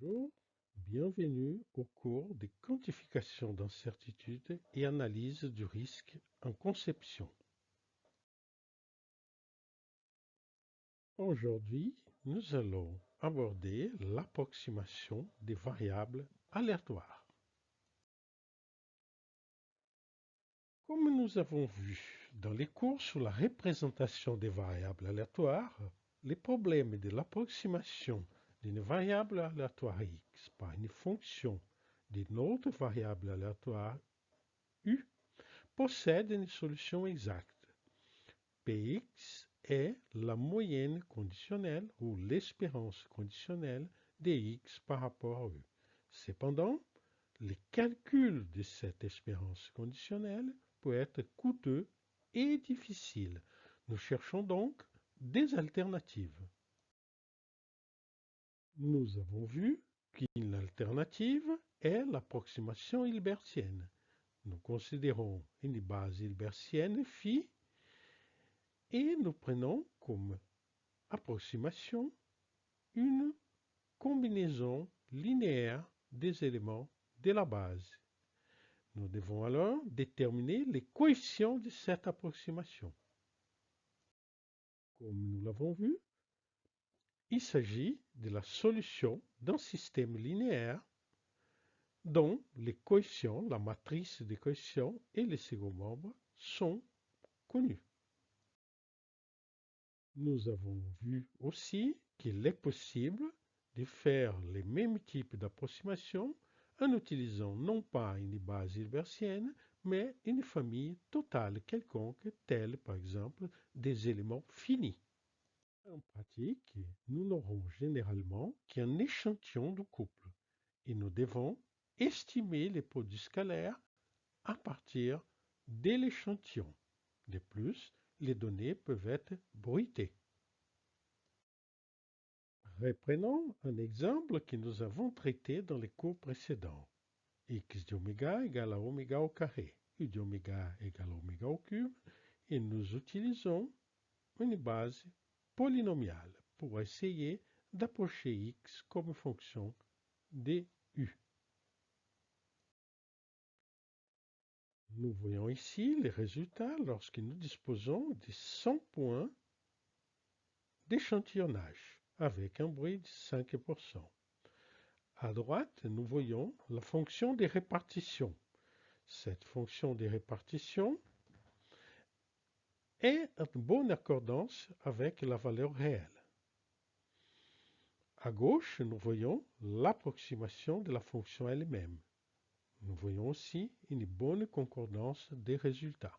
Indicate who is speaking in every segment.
Speaker 1: Bonjour, bienvenue au cours des quantifications d'incertitude et analyse du risque en conception. Aujourd'hui, nous allons aborder l'approximation des variables aléatoires. Comme nous avons vu dans les cours sur la représentation des variables aléatoires, les problèmes de l'approximation d'une variable aléatoire x par une fonction d'une autre variable aléatoire u possèdent une solution exacte. Px est la moyenne conditionnelle ou l'espérance conditionnelle de x par rapport à u. Cependant, le calcul de cette espérance conditionnelle peut être coûteux et difficile. Nous cherchons donc des alternatives. Nous avons vu qu'une alternative est l'approximation hilbertienne. Nous considérons une base hilbertienne phi et nous prenons comme approximation une combinaison linéaire des éléments de la base. Nous devons alors déterminer les coefficients de cette approximation. Comme nous l'avons vu, il s'agit de la solution d'un système linéaire dont les coefficients, la matrice des coefficients et les second membres sont connus. Nous avons vu aussi qu'il est possible de faire les mêmes types d'approximations en utilisant non pas une base hilbertienne, mais une famille totale quelconque, telle par exemple des éléments finis. En pratique, nous n'aurons généralement qu'un échantillon de couple et nous devons estimer les produits scalaires à partir de l'échantillon. De plus, les données peuvent être bruitées. Reprenons un exemple que nous avons traité dans les cours précédents. X d'oméga égale à oméga au carré, U d'oméga égale à oméga au cube, et nous utilisons une base polynomiale pour essayer d'approcher X comme fonction de U. Nous voyons ici les résultats lorsque nous disposons de 100 points d'échantillonnage avec un bruit de 5%. À droite, nous voyons la fonction des répartitions. Cette fonction des répartitions est en bonne accordance avec la valeur réelle. À gauche, nous voyons l'approximation de la fonction elle-même. Nous voyons aussi une bonne concordance des résultats.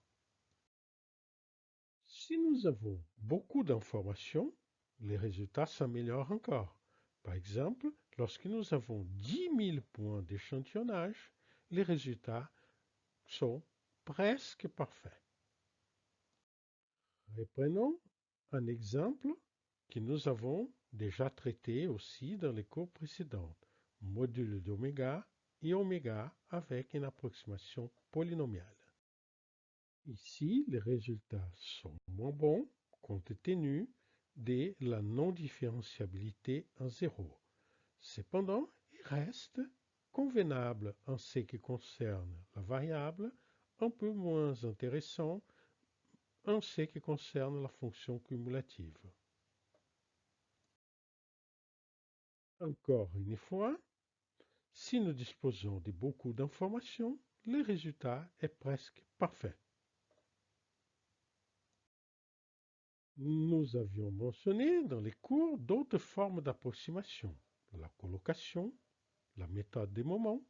Speaker 1: Si nous avons beaucoup d'informations, les résultats s'améliorent encore. Par exemple, lorsque nous avons 10 000 points d'échantillonnage, les résultats sont presque parfaits. Reprenons un exemple que nous avons déjà traité aussi dans les cours précédents, module d'oméga et oméga avec une approximation polynomiale. Ici, les résultats sont moins bons compte tenu de la non-différenciabilité en zéro. Cependant, il reste convenable en ce qui concerne la variable, un peu moins intéressant en ce qui concerne la fonction cumulative. Encore une fois, si nous disposons de beaucoup d'informations, le résultat est presque parfait. Nous avions mentionné dans les cours d'autres formes d'approximation, la colocation, la méthode des moments,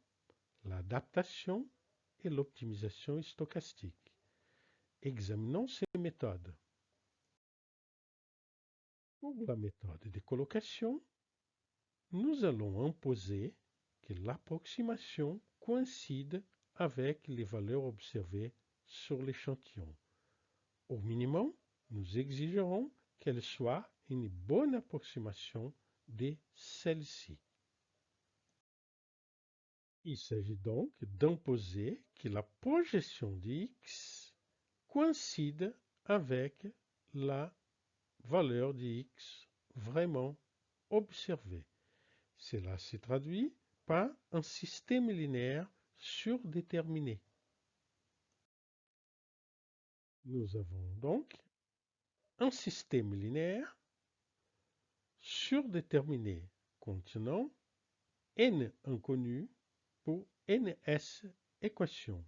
Speaker 1: l'adaptation et l'optimisation stochastique. Examinons ces méthodes. Pour la méthode de colocation, nous allons imposer que l'approximation coïncide avec les valeurs observées sur l'échantillon. Au minimum, nous exigerons qu'elle soit une bonne approximation de celle-ci. Il s'agit donc d'imposer que la projection de x coïncide avec la valeur de x vraiment observée. Cela se traduit par un système linéaire surdéterminé. Nous avons donc un système linéaire surdéterminé contenant n inconnus pour ns équations.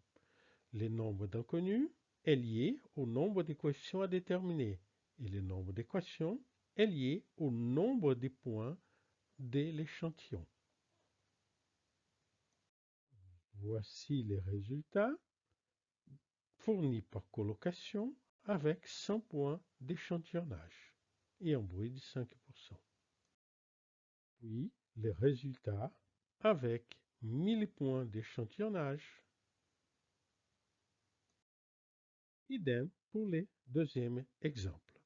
Speaker 1: Le nombre d'inconnus est lié au nombre d'équations à déterminer et le nombre d'équations est lié au nombre de points de l'échantillon. Voici les résultats fournis par colocation avec 100 points d'échantillonnage et un bruit de 5%. Puis les résultats avec 1000 points d'échantillonnage. Idem pour les deuxième exemple.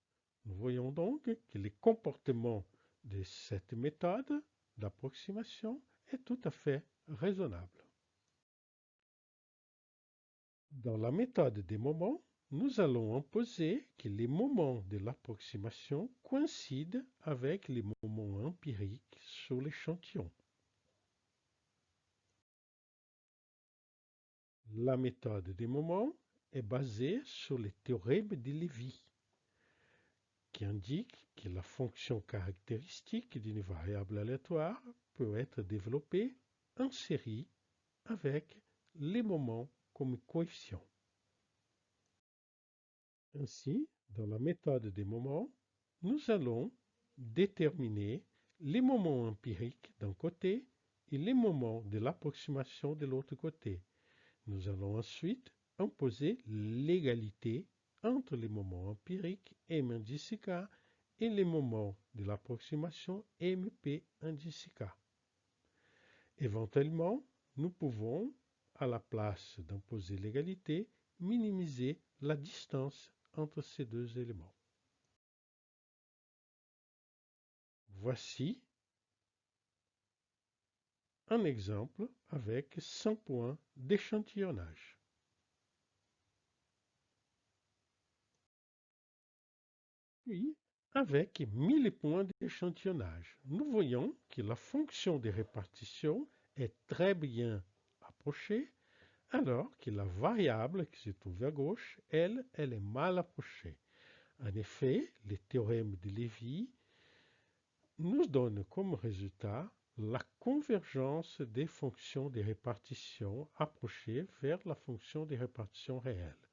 Speaker 1: Nous voyons donc que le comportement de cette méthode d'approximation est tout à fait raisonnable. Dans la méthode des moments, nous allons imposer que les moments de l'approximation coïncident avec les moments empiriques sur l'échantillon. La méthode des moments est basée sur le théorème de Lévy, qui indique que la fonction caractéristique d'une variable aléatoire peut être développée en série avec les moments comme coefficients. Ainsi, dans la méthode des moments, nous allons déterminer les moments empiriques d'un côté et les moments de l'approximation de l'autre côté. Nous allons ensuite imposer l'égalité entre les moments empiriques M indice K et les moments de l'approximation MP indice K. Éventuellement, nous pouvons, à la place d'imposer l'égalité, minimiser la distance entre ces deux éléments. Voici un exemple avec 100 points d'échantillonnage. Puis, avec 1000 points d'échantillonnage, nous voyons que la fonction de répartition est très bien approchée, alors que la variable qui se trouve à gauche, elle est mal approchée. En effet, le théorème de Lévy nous donne comme résultat la convergence des fonctions de répartition approchées vers la fonction de répartition réelle.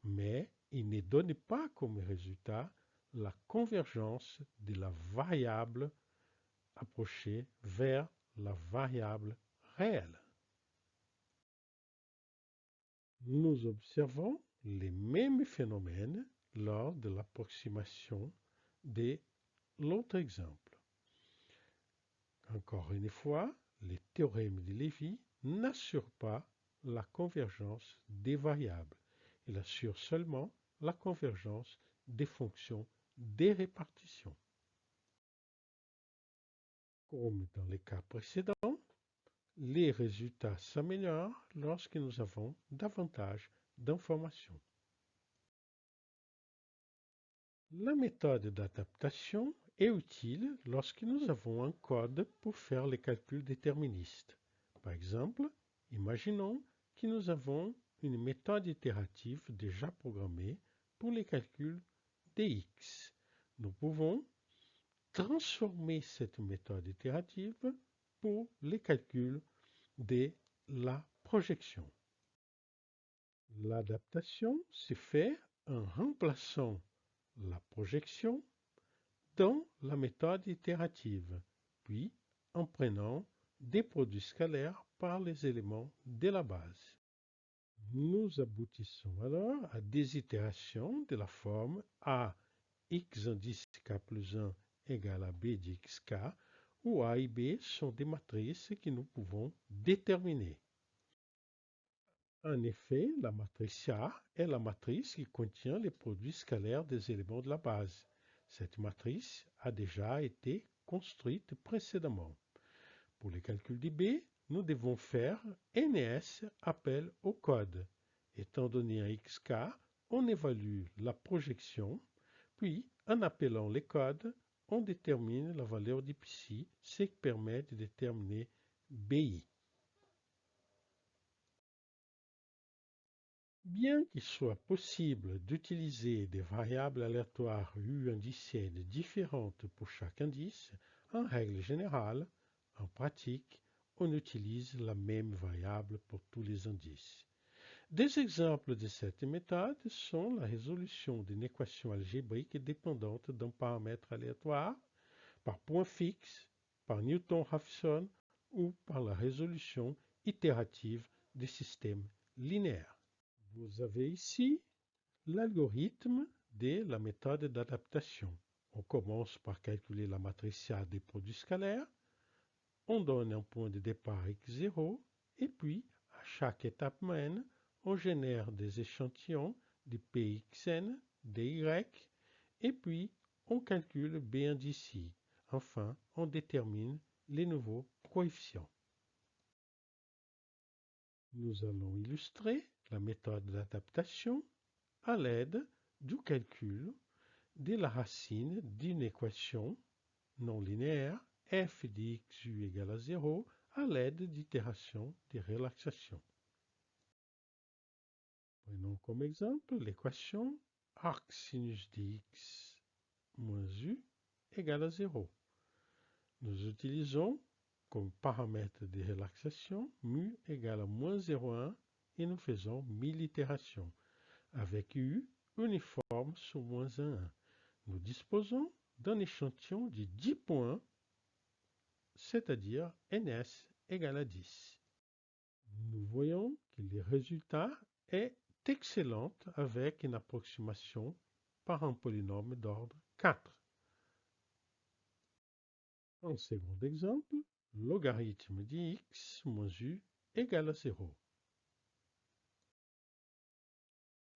Speaker 1: Mais il ne donne pas comme résultat la convergence de la variable approchée vers la variable réelle. Nous observons les mêmes phénomènes lors de l'approximation de l'autre exemple. Encore une fois, les théorèmes de Lévy n'assurent pas la convergence des variables. Il assure seulement la convergence des fonctions des répartitions. Comme dans les cas précédents, les résultats s'améliorent lorsque nous avons davantage d'informations. La méthode d'adaptation est utile lorsque nous avons un code pour faire les calculs déterministes. Par exemple, imaginons que nous avons une méthode itérative déjà programmée pour les calculs dx. Nous pouvons transformer cette méthode itérative pour les calculs de la projection. L'adaptation se fait en remplaçant la projection dans la méthode itérative, puis en prenant des produits scalaires par les éléments de la base. Nous aboutissons alors à des itérations de la forme A x indice k plus 1 égale à b de xk, où A et B sont des matrices que nous pouvons déterminer. En effet, la matrice A est la matrice qui contient les produits scalaires des éléments de la base. Cette matrice a déjà été construite précédemment. Pour les calculs de B, nous devons faire NS appel au code. Étant donné un xk, on évalue la projection, puis en appelant les codes, on détermine la valeur de psi, ce qui permet de déterminer BI. Bien qu'il soit possible d'utiliser des variables aléatoires U indicielles différentes pour chaque indice, en règle générale, en pratique, on utilise la même variable pour tous les indices. Des exemples de cette méthode sont la résolution d'une équation algébrique dépendante d'un paramètre aléatoire, par point fixe, par Newton-Raphson ou par la résolution itérative des systèmes linéaires. Vous avez ici l'algorithme de la méthode d'adaptation. On commence par calculer la matrice A des produits scalaires, on donne un point de départ x0 et puis à chaque étape n, on génère des échantillons de pxn, dy et puis on calcule b indici. Enfin, on détermine les nouveaux coefficients. Nous allons illustrer la méthode d'adaptation à l'aide du calcul de la racine d'une équation non linéaire f de xu égale à 0 à l'aide d'itérations de relaxation. Prenons comme exemple l'équation arc sinus de x moins u égale à 0. Nous utilisons comme paramètre de relaxation mu égale à moins 0,1 et nous faisons 1000 itérations avec u uniforme sur moins 1,1. Nous disposons d'un échantillon de 10 points, c'est-à-dire ns égale à 10. Nous voyons que le résultat est excellent avec une approximation par un polynôme d'ordre 4. Un second exemple, logarithme de x moins u égale à 0.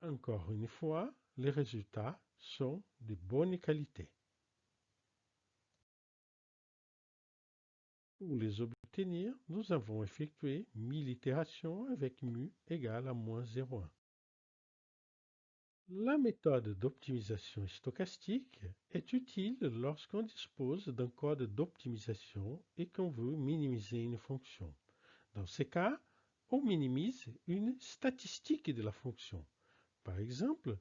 Speaker 1: Encore une fois, les résultats sont de bonne qualité. Pour les obtenir, nous avons effectué 1000 itérations avec mu égale à moins 0,1. La méthode d'optimisation stochastique est utile lorsqu'on dispose d'un code d'optimisation et qu'on veut minimiser une fonction. Dans ce cas, on minimise une statistique de la fonction. Par exemple,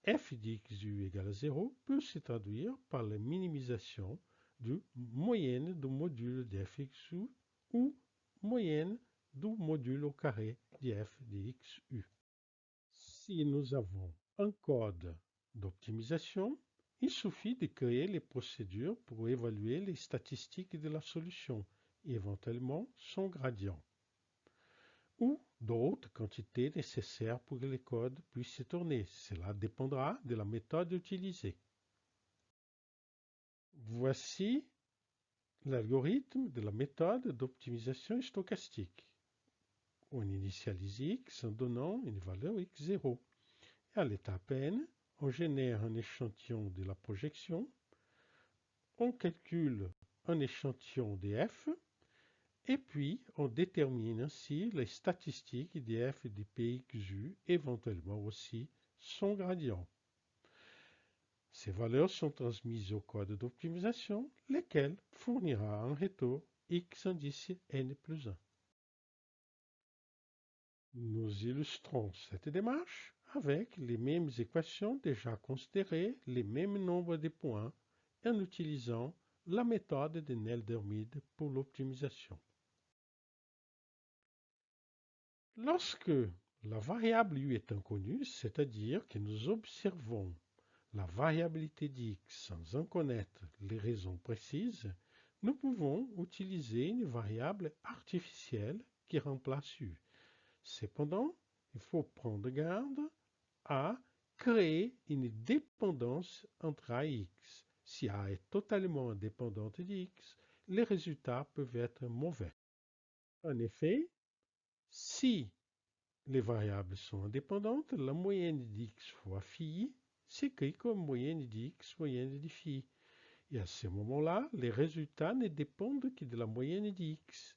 Speaker 1: f de xu égale à 0 peut se traduire par la minimisation de moyenne du module de fxu ou moyenne du module au carré de f de xu. Si nous avons un code d'optimisation, il suffit de créer les procédures pour évaluer les statistiques de la solution et éventuellement son gradient, ou d'autres quantités nécessaires pour que le code puisse se tourner. Cela dépendra de la méthode utilisée. Voici l'algorithme de la méthode d'optimisation stochastique. On initialise x en donnant une valeur x0. Et à l'étape n, on génère un échantillon de la projection, on calcule un échantillon de f, et puis on détermine ainsi les statistiques de f de pxu, éventuellement aussi son gradient. Ces valeurs sont transmises au code d'optimisation, lequel fournira en retour x indice n plus 1. Nous illustrons cette démarche avec les mêmes équations déjà considérées, les mêmes nombres de points, en utilisant la méthode de Neldermid pour l'optimisation. Lorsque la variable u est inconnue, c'est-à-dire que nous observons la variabilité d'x sans en connaître les raisons précises, nous pouvons utiliser une variable artificielle qui remplace u. Cependant, il faut prendre garde à créer une dépendance entre a et x. Si a est totalement indépendante de x, les résultats peuvent être mauvais. En effet, si les variables sont indépendantes, la moyenne d'x fois phi s'écrit comme moyenne d'x, moyenne de phi. Et à ce moment-là, les résultats ne dépendent que de la moyenne d'x.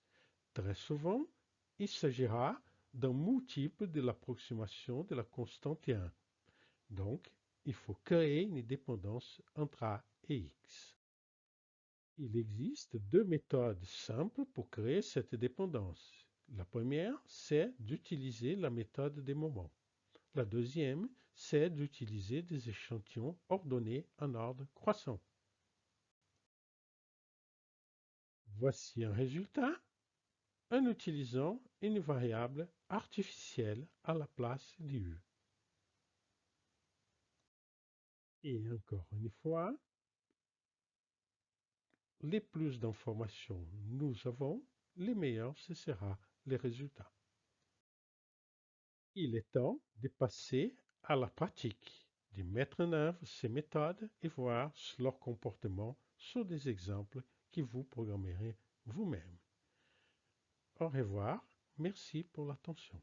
Speaker 1: Très souvent, il s'agira d'un multiple de l'approximation de la constante 1. Donc, il faut créer une dépendance entre a et x. Il existe deux méthodes simples pour créer cette dépendance. La première, c'est d'utiliser la méthode des moments. La deuxième, c'est d'utiliser des échantillons ordonnés en ordre croissant. Voici un résultat en utilisant une variable artificielle à la place du. Et encore une fois, les plus d'informations nous avons, les meilleurs ce sera les résultats. Il est temps de passer à la pratique, de mettre en œuvre ces méthodes et voir leur comportement sur des exemples que vous programmerez vous-même. Au revoir, merci pour l'attention.